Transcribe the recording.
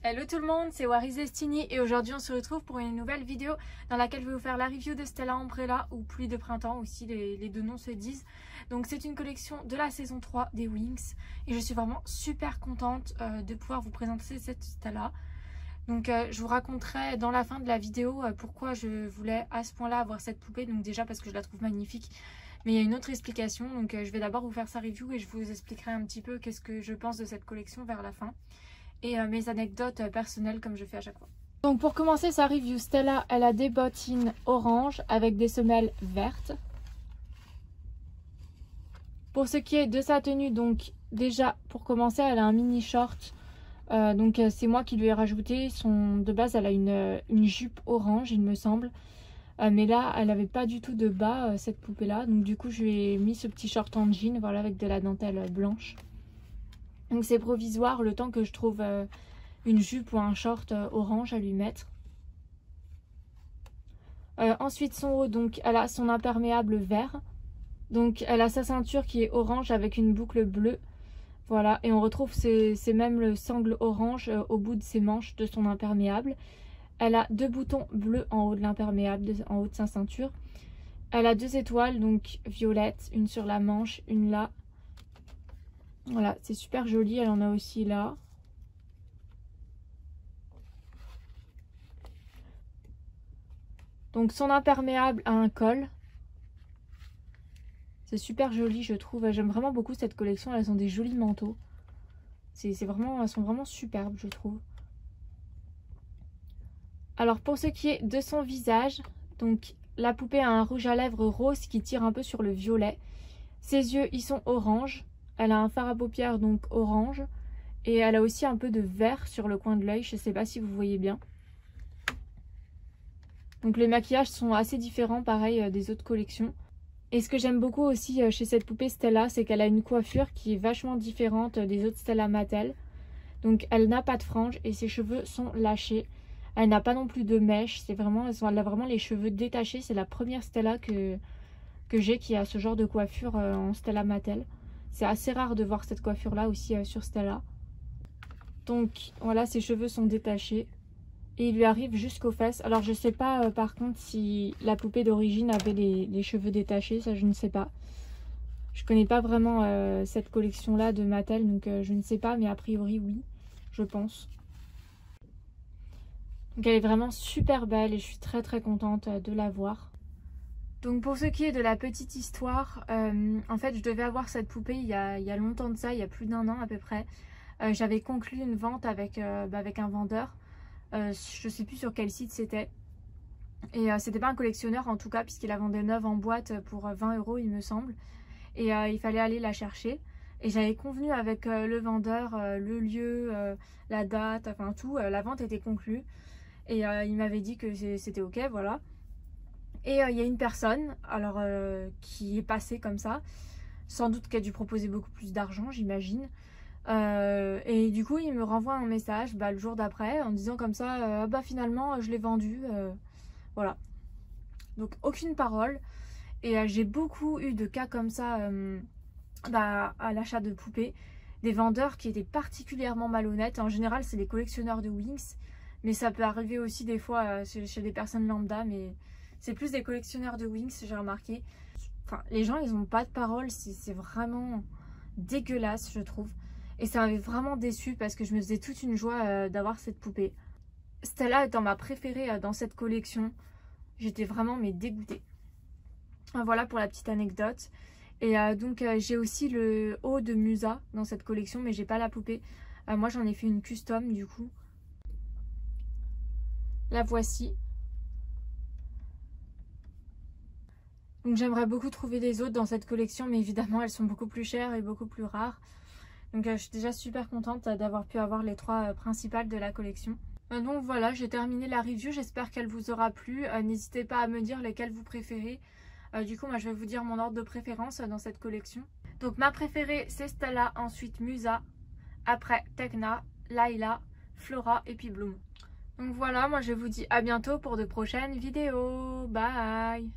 Hello tout le monde, c'est Waris Destiny et aujourd'hui on se retrouve pour une nouvelle vidéo dans laquelle je vais vous faire la review de Stella Umbrella ou Pluie de printemps aussi, les deux noms se disent. Donc c'est une collection de la saison 3 des Winx et je suis vraiment super contente de pouvoir vous présenter cette Stella. Donc je vous raconterai dans la fin de la vidéo pourquoi je voulais à ce point là avoir cette poupée. Donc déjà parce que je la trouve magnifique, mais il y a une autre explication. Donc je vais d'abord vous faire sa review et je vous expliquerai un petit peu qu'est-ce que je pense de cette collection vers la fin. Et mes anecdotes personnelles comme je fais à chaque fois. Donc pour commencer sa review, Stella, elle a des bottines orange avec des semelles vertes. Pour ce qui est de sa tenue, donc déjà pour commencer, elle a un mini short. Donc c'est moi qui lui ai rajouté. De base, elle a une jupe orange, il me semble. Mais là, elle n'avait pas du tout de bas, cette poupée-là. Donc du coup, je lui ai mis ce petit short en jean, voilà, avec de la dentelle blanche. Donc c'est provisoire le temps que je trouve une jupe ou un short orange à lui mettre. Ensuite son haut, donc elle a son imperméable vert. Donc elle a sa ceinture qui est orange avec une boucle bleue. Voilà, et on retrouve c'est même le sangle orange au bout de ses manches de son imperméable. Elle a deux boutons bleus en haut de l'imperméable, en haut de sa ceinture. Elle a deux étoiles, donc violettes, une sur la manche, une là. Voilà, c'est super joli, elle en a aussi là. Donc son imperméable a un col. C'est super joli, je trouve. J'aime vraiment beaucoup cette collection, elles ont des jolis manteaux. Elles sont vraiment superbes, je trouve. Alors pour ce qui est de son visage, donc la poupée a un rouge à lèvres rose qui tire un peu sur le violet. Ses yeux, ils sont orange. Elle a un fard à paupières donc orange. Et elle a aussi un peu de vert sur le coin de l'œil. Je ne sais pas si vous voyez bien. Donc les maquillages sont assez différents, pareil, des autres collections. Et ce que j'aime beaucoup aussi chez cette poupée Stella, c'est qu'elle a une coiffure qui est vachement différente des autres Stella Mattel. Donc elle n'a pas de franges et ses cheveux sont lâchés. Elle n'a pas non plus de mèches. Elle a vraiment les cheveux détachés. C'est la première Stella que j'ai qui a ce genre de coiffure en Stella Mattel. C'est assez rare de voir cette coiffure là aussi sur Stella. Donc voilà, ses cheveux sont détachés et il lui arrive jusqu'aux fesses. Alors je sais pas par contre si la poupée d'origine avait les cheveux détachés, ça je ne sais pas. Je connais pas vraiment cette collection là de Mattel, donc je ne sais pas, mais a priori oui, je pense. Donc elle est vraiment super belle et je suis très très contente de la voir. Donc pour ce qui est de la petite histoire, en fait je devais avoir cette poupée il y a longtemps de ça, il y a plus d'1 an à peu près. J'avais conclu une vente avec un vendeur, je sais plus sur quel site c'était. Et c'était pas un collectionneur en tout cas, puisqu'il la vendait neuve en boîte pour 20 € il me semble. Et il fallait aller la chercher. Et j'avais convenu avec le vendeur, le lieu, la date, enfin tout, la vente était conclue. Et il m'avait dit que c'était ok, voilà. Et il y a une personne alors qui est passée comme ça, sans doute qu'elle a dû proposer beaucoup plus d'argent, j'imagine. Et du coup il me renvoie un message le jour d'après en disant comme ça finalement je l'ai vendu, voilà. Donc aucune parole. Et j'ai beaucoup eu de cas comme ça à l'achat de poupées, des vendeurs qui étaient particulièrement malhonnêtes. En général c'est les collectionneurs de Winx, mais ça peut arriver aussi des fois chez des personnes lambda, mais c'est plus des collectionneurs de Winx, j'ai remarqué. Enfin, les gens ils ont pas de parole, c'est vraiment dégueulasse je trouve. Et ça m'avait vraiment déçue parce que je me faisais toute une joie d'avoir cette poupée. Stella étant ma préférée dans cette collection, j'étais vraiment dégoûtée. Voilà pour la petite anecdote. Et donc j'ai aussi le haut de Musa dans cette collection, mais j'ai pas la poupée. Moi j'en ai fait une custom du coup. La voici. Donc j'aimerais beaucoup trouver des autres dans cette collection, mais évidemment elles sont beaucoup plus chères et beaucoup plus rares. Donc je suis déjà super contente d'avoir pu avoir les 3 principales de la collection. Donc voilà, j'ai terminé la review, j'espère qu'elle vous aura plu. N'hésitez pas à me dire lesquelles vous préférez. Du coup moi je vais vous dire mon ordre de préférence dans cette collection. Donc ma préférée c'est Stella, ensuite Musa, après Tecna, Layla, Flora et puis Bloom. Donc voilà, moi je vous dis à bientôt pour de prochaines vidéos. Bye!